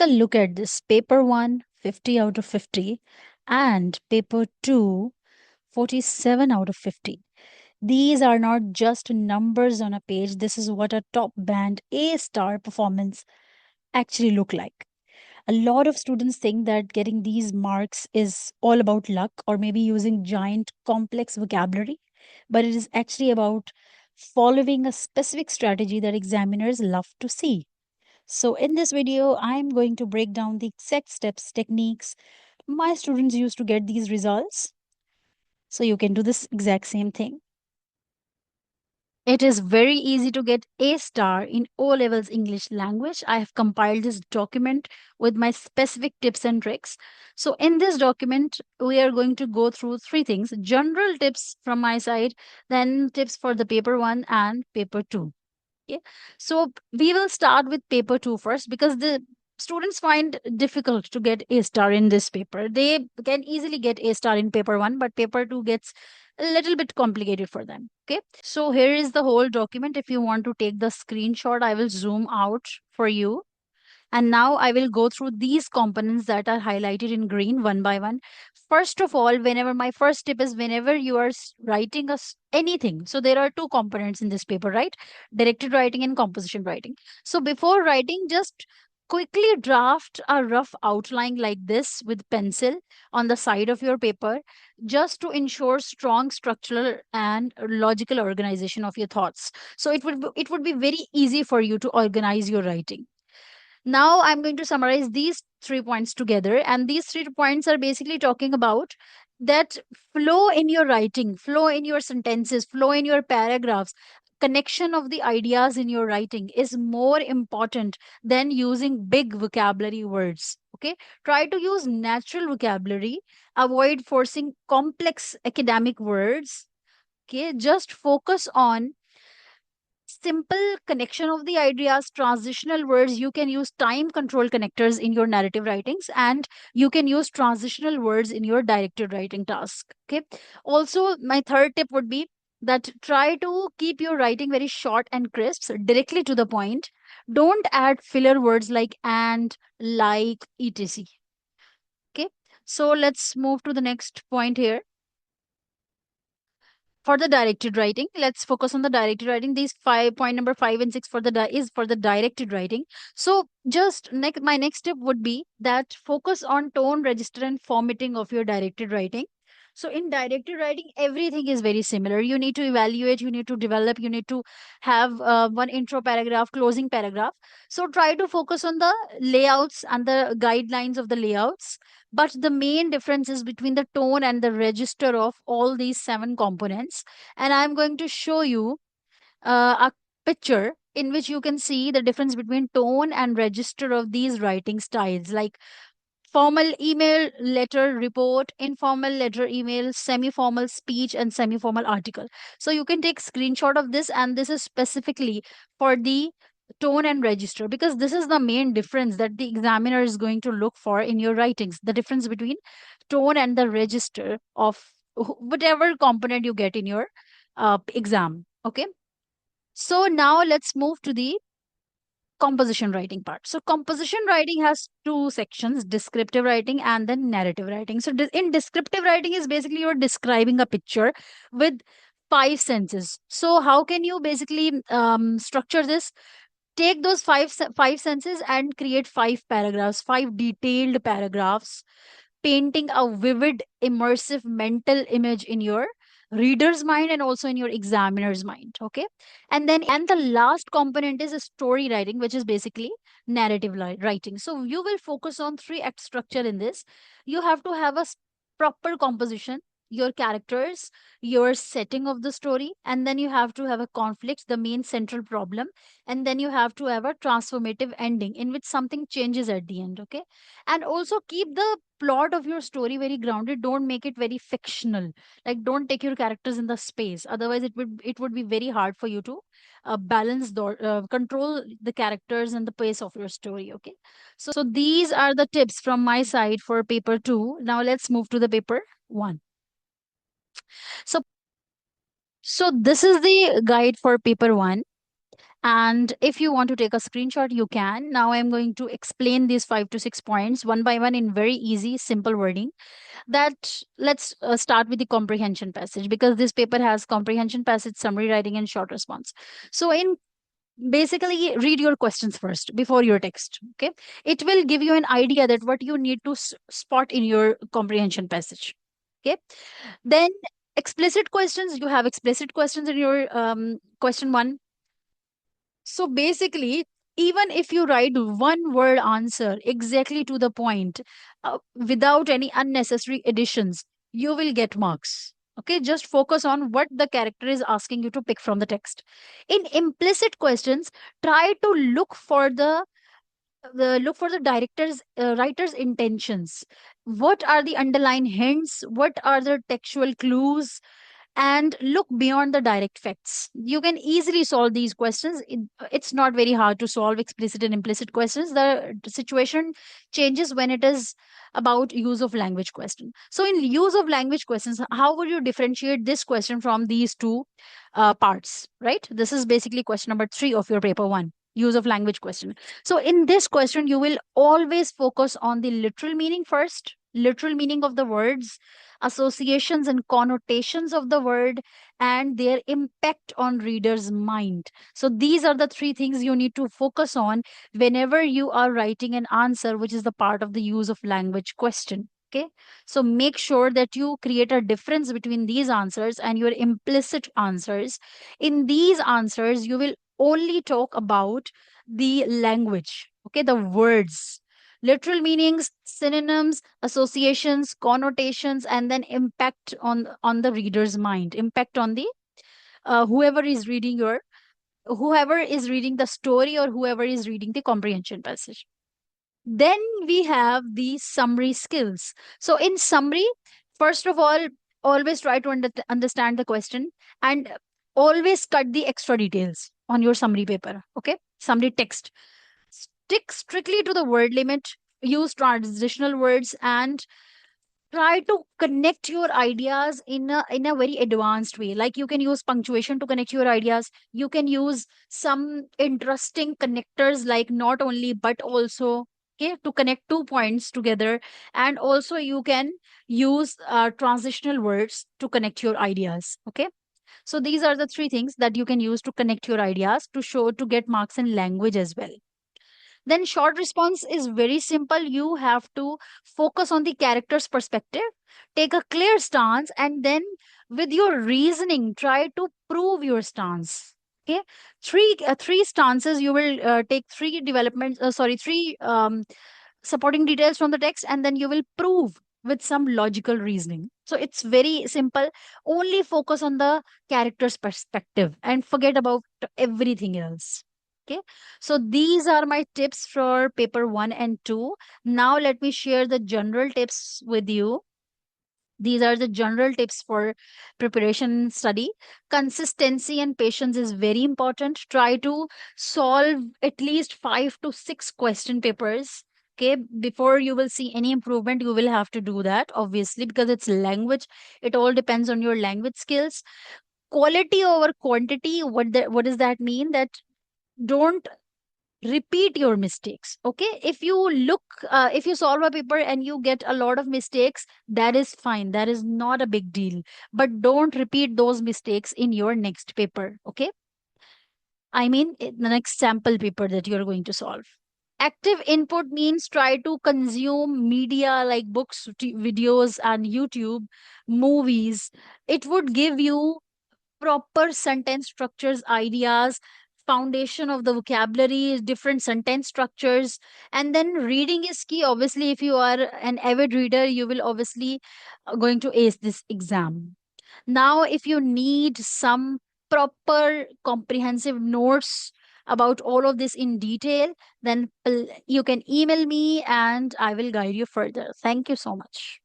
a look at this. Paper 1, 50 out of 50, and paper 2, 47 out of 50. These are not just numbers on a page. This is what a top band A star performance actually look like. A lot of students think that getting these marks is all about luck or maybe using giant complex vocabulary, but it is actually about following a specific strategy that examiners love to see. So in this video, I'm going to break down the exact steps, techniques my students use to get these results. So you can do this exact same thing. It is very easy to get A star in O levels English language. I have compiled this document with my specific tips and tricks. So in this document, we are going to go through three things: general tips from my side, then tips for the paper 1 and paper 2. Okay. So we will start with paper 2 first because the students find difficult to get A star in this paper. They can easily get A star in paper 1, but paper 2 gets a little bit complicated for them. Okay. So here is the whole document. If you want to take the screenshot, I will zoom out for you. And now I will go through these components that are highlighted in green one by one. First of all, whenever my first tip is whenever you are writing anything. So there are two components in this paper, right? Directed writing and composition writing. So before writing, just quickly draft a rough outline like this with pencil on the side of your paper, just to ensure strong structural and logical organization of your thoughts. So it would be very easy for you to organize your writing. Now I'm going to summarize these 3 points together, and these 3 points are basically talking about that flow in your writing, flow in your sentences, flow in your paragraphs. Connection of the ideas in your writing is more important than using big vocabulary words. Okay, try to use natural vocabulary, avoid forcing complex academic words. Okay, just focus on simple connection of the ideas, transitional words. You can use time control connectors in your narrative writings, and you can use transitional words in your directed writing task. Okay. Also, my third tip would be that try to keep your writing very short and crisp, so directly to the point. Don't add filler words like and, like, etc. Okay. So let's move to the next point here. For the directed writing, let's focus on the directed writing. These five point number 5 and 6 for the is for the directed writing. So just my next tip would be that focus on tone, register, and formatting of your directed writing. So in directed writing, everything is very similar. You need to evaluate, you need to develop, you need to have one intro paragraph, closing paragraph. So try to focus on the layouts and the guidelines of the layouts, but the main difference is between the tone and the register of all these seven components. And I'm going to show you a picture in which you can see the difference between tone and register of these writing styles, like formal email, letter, report, informal letter, email, semi-formal speech, and semi-formal article. So you can take screenshot of this, and this is specifically for the tone and register, because this is the main difference that the examiner is going to look for in your writings, the difference between tone and the register of whatever component you get in your exam. Okay. So now let's move to the composition writing part. So composition writing has two sections: descriptive writing and then narrative writing. So in descriptive writing is basically you're describing a picture with five senses. So how can you basically structure this? Take those five senses and create five paragraphs, five detailed paragraphs, painting a vivid, immersive mental image in your reader's mind and also in your examiner's mind. Okay. And the last component is a story writing, which is basically narrative writing. So you will focus on three act structure in this. You have to have a proper composition, your characters, your setting of the story, and then you have to have a conflict, the main central problem, and then you have to have a transformative ending in which something changes at the end. Okay. And also keep the plot of your story very grounded. Don't make it very fictional. Like, don't take your characters in the space, otherwise it would be very hard for you to balance the control the characters and the pace of your story. Okay. So these are the tips from my side for paper 2. Now let's move to the paper 1. So so this is the guide for paper 1, And if you want to take a screenshot, you can. Now I'm going to explain these 5 to 6 points one by one in very easy, simple wording. That let's start with the comprehension passage, because this paper has comprehension passage, summary writing, and short response. So in basically, read your questions first before your text. Okay, it will give you an idea that what you need to spot in your comprehension passage. Okay, then explicit questions, you have explicit questions in your question one. So basically, even if you write one word answer exactly to the point, without any unnecessary additions, you will get marks. Okay, just focus on what the character is asking you to pick from the text. In implicit questions, try to look for the director's writer's intentions. What are the underlying hints? What are the textual clues? And look beyond the direct facts. You can easily solve these questions. It's not very hard to solve explicit and implicit questions. The situation changes when it is about use of language question. So, in use of language questions, how would you differentiate this question from these two parts? Right. This is basically question number 3 of your paper one. Use of language question. So, in this question, you will always focus on the literal meaning first, literal meaning of the words, associations and connotations of the word, and their impact on reader's mind. So these are the 3 things you need to focus on whenever you are writing an answer, which is the part of the use of language question. Okay, so make sure that you create a difference between these answers and your implicit answers. In these answers, you will only talk about the language, okay, the words, literal meanings, synonyms, associations, connotations, and then impact on the reader's mind, impact on the whoever is reading your whoever is reading the story, or whoever is reading the comprehension passage. Then we have the summary skills. So in summary, first of all, always try to understand the question, and always cut the extra details on your summary paper. Okay, summary text, stick strictly to the word limit, use transitional words, and try to connect your ideas in a very advanced way. Like, you can use punctuation to connect your ideas. You can use some interesting connectors, like not only but also, okay, to connect 2 points together. And also you can use transitional words to connect your ideas. Okay, so these are the 3 things that you can use to connect your ideas, to show, to get marks in language as well. Then short response is very simple. You have to focus on the character's perspective, take a clear stance, and then with your reasoning, try to prove your stance. Okay, three stances. You will take three developments. Three supporting details from the text, and then you will prove with some logical reasoning. So it's very simple. Only focus on the character's perspective and forget about everything else. Okay, so these are my tips for paper 1 and 2. Now let me share the general tips with you. These are the general tips for preparation study. Consistency and patience is very important. Try to solve at least 5 to 6 question papers. Okay, before you will see any improvement, you will have to do that, obviously, because it's language. It all depends on your language skills. Quality over quantity. What does that mean? That don't repeat your mistakes. Okay, if you solve a paper and you get a lot of mistakes, that is fine, that is not a big deal. But don't repeat those mistakes in your next paper. Okay, I mean, the next sample paper that you're going to solve. Active input means try to consume media like books, videos, and YouTube, movies. It would give you proper sentence structures, ideas, foundation of the vocabulary, different sentence structures. And then reading is key. Obviously, if you are an avid reader, you will obviously going to ace this exam. Now, if you need some proper comprehensive notes about all of this in detail, then you can email me and I will guide you further. Thank you so much.